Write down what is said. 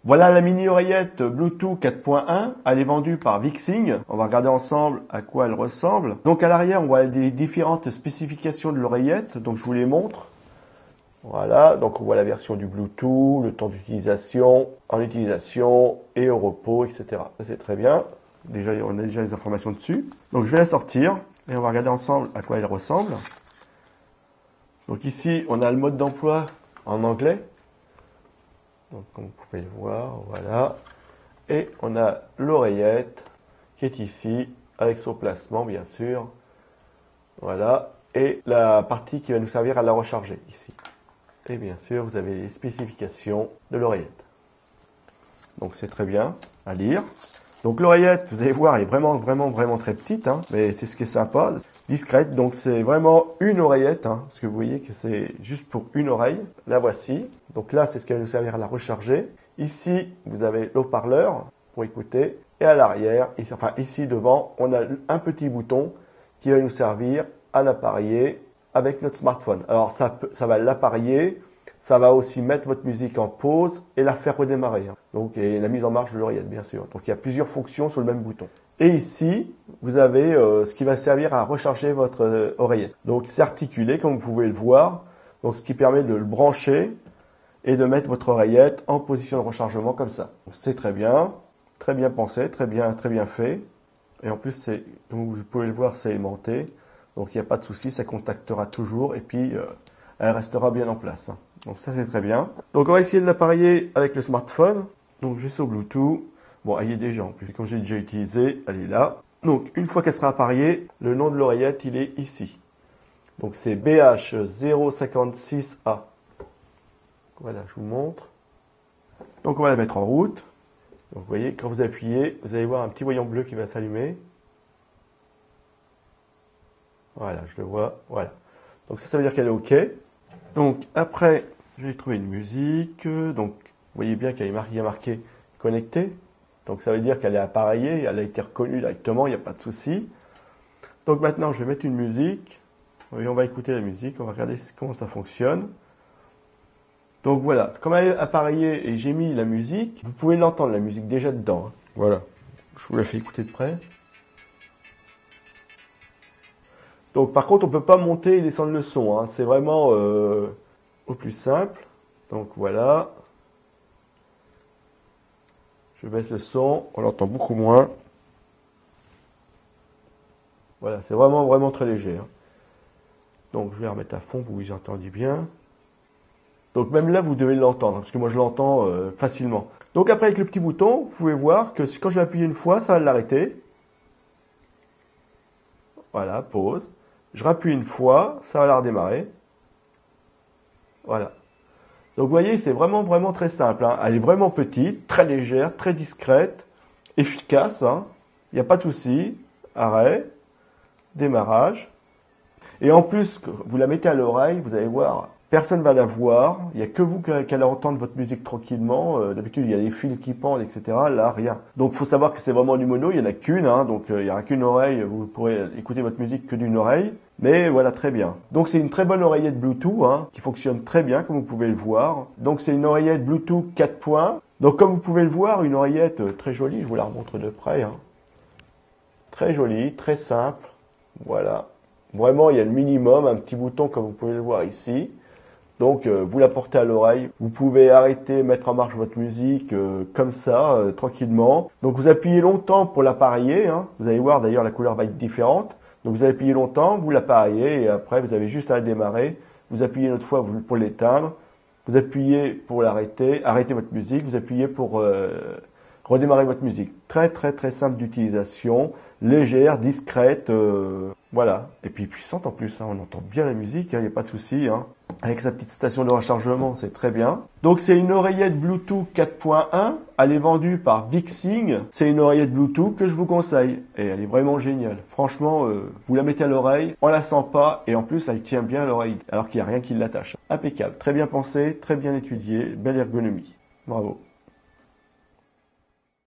Voilà la mini oreillette Bluetooth 4.1, elle est vendue par Vixing. On va regarder ensemble à quoi elle ressemble. Donc à l'arrière, on voit les différentes spécifications de l'oreillette, donc je vous les montre. Voilà, donc on voit la version du Bluetooth, le temps d'utilisation, en utilisation et au repos, etc. Ça c'est très bien. Déjà, on a déjà les informations dessus. Donc je vais la sortir et on va regarder ensemble à quoi elle ressemble. Donc ici, on a le mode d'emploi en anglais. Donc comme vous pouvez le voir, voilà. Et on a l'oreillette qui est ici, avec son placement bien sûr. Voilà. Et la partie qui va nous servir à la recharger ici. Et bien sûr, vous avez les spécifications de l'oreillette. Donc c'est très bien à lire. Donc l'oreillette, vous allez voir, elle est vraiment très petite, hein, mais c'est ce qui est sympa, discrète. Donc c'est vraiment une oreillette, hein, parce que vous voyez que c'est juste pour une oreille. La voici. Donc là, c'est ce qui va nous servir à la recharger. Ici, vous avez l'haut-parleur pour écouter. Et à l'arrière, ici devant, on a un petit bouton qui va nous servir à l'appareiller avec notre smartphone. Alors ça va l'appareiller. Ça va aussi mettre votre musique en pause et la faire redémarrer. Donc, et la mise en marche de l'oreillette, bien sûr. Donc, il y a plusieurs fonctions sur le même bouton. Et ici, vous avez ce qui va servir à recharger votre oreillette. Donc, c'est articulé, comme vous pouvez le voir. Donc, ce qui permet de le brancher et de mettre votre oreillette en position de rechargement comme ça. C'est très bien pensé, très bien fait. Et en plus, comme vous pouvez le voir, c'est aimanté. Donc, il n'y a pas de souci, ça contactera toujours. Et puis, elle restera bien en place. Donc ça c'est très bien. Donc on va essayer de l'appareiller avec le smartphone. Donc je vais sur Bluetooth. Bon, elle y est déjà en plus. Comme j'ai déjà utilisé, elle est là. Donc une fois qu'elle sera appareillée, le nom de l'oreillette il est ici. Donc c'est BH056A. Voilà, je vous montre. Donc on va la mettre en route. Donc vous voyez, quand vous appuyez, vous allez voir un petit voyant bleu qui va s'allumer. Voilà, je le vois. Voilà. Donc ça veut dire qu'elle est OK. Donc après, je vais trouver une musique. Donc vous voyez bien qu'il y a marqué connecté. Donc ça veut dire qu'elle est appareillée, elle a été reconnue directement, il n'y a pas de souci. Donc maintenant, je vais mettre une musique. Et on va écouter la musique, on va regarder comment ça fonctionne. Donc voilà, comme elle est appareillée et j'ai mis la musique, vous pouvez l'entendre la musique déjà dedans. Voilà, je vous la fais écouter de près. Donc par contre, on ne peut pas monter et descendre le son, hein. C'est vraiment au plus simple. Donc voilà. Je baisse le son, on l'entend beaucoup moins. Voilà, c'est vraiment très léger, hein. Donc je vais remettre à fond pour que vous entendiez bien. Donc même là, vous devez l'entendre, parce que moi je l'entends facilement. Donc après, avec le petit bouton, vous pouvez voir que quand je vais appuyer une fois, ça va l'arrêter. Voilà, pause. Je rappuie une fois, ça va la redémarrer. Voilà. Donc vous voyez, c'est vraiment très simple, hein. Elle est vraiment petite, très légère, très discrète, efficace, hein. Il n'y a pas de souci. Arrêt, démarrage. Et en plus, vous la mettez à l'oreille, vous allez voir, personne ne va la voir. Il n'y a que vous qui allez entendre votre musique tranquillement. D'habitude, il y a des fils qui pendent, etc. Là, rien. Donc, il faut savoir que c'est vraiment du mono. Il n'y en a qu'une, hein. Donc, il n'y aura qu'une oreille. Vous pourrez écouter votre musique que d'une oreille. Mais voilà, très bien. Donc, c'est une très bonne oreillette Bluetooth, hein, qui fonctionne très bien, comme vous pouvez le voir. Donc, c'est une oreillette Bluetooth 4 points. Donc, comme vous pouvez le voir, une oreillette très jolie. Je vous la remontre de près, hein. Très jolie, très simple. Voilà. Vraiment, il y a le minimum, un petit bouton comme vous pouvez le voir ici. Donc, vous la portez à l'oreille. Vous pouvez arrêter, mettre en marche votre musique comme ça, tranquillement. Donc, vous appuyez longtemps pour l'appareiller, hein. Vous allez voir, d'ailleurs, la couleur va être différente. Donc, vous appuyez longtemps, vous l'appareillez et après, vous avez juste à la démarrer. Vous appuyez une autre fois pour l'éteindre. Vous appuyez pour l'arrêter, arrêter votre musique. Vous appuyez pour redémarrer votre musique. Très simple d'utilisation, légère, discrète, voilà. Et puis puissante en plus, hein. On entend bien la musique, il n'y a pas de souci, hein. Avec sa petite station de rechargement, c'est très bien. Donc c'est une oreillette Bluetooth 4.1, elle est vendue par Vixing. C'est une oreillette Bluetooth que je vous conseille et elle est vraiment géniale. Franchement, vous la mettez à l'oreille, on la sent pas et en plus elle tient bien à l'oreille alors qu'il n'y a rien qui l'attache. Impeccable, très bien pensé, très bien étudié, belle ergonomie. Bravo.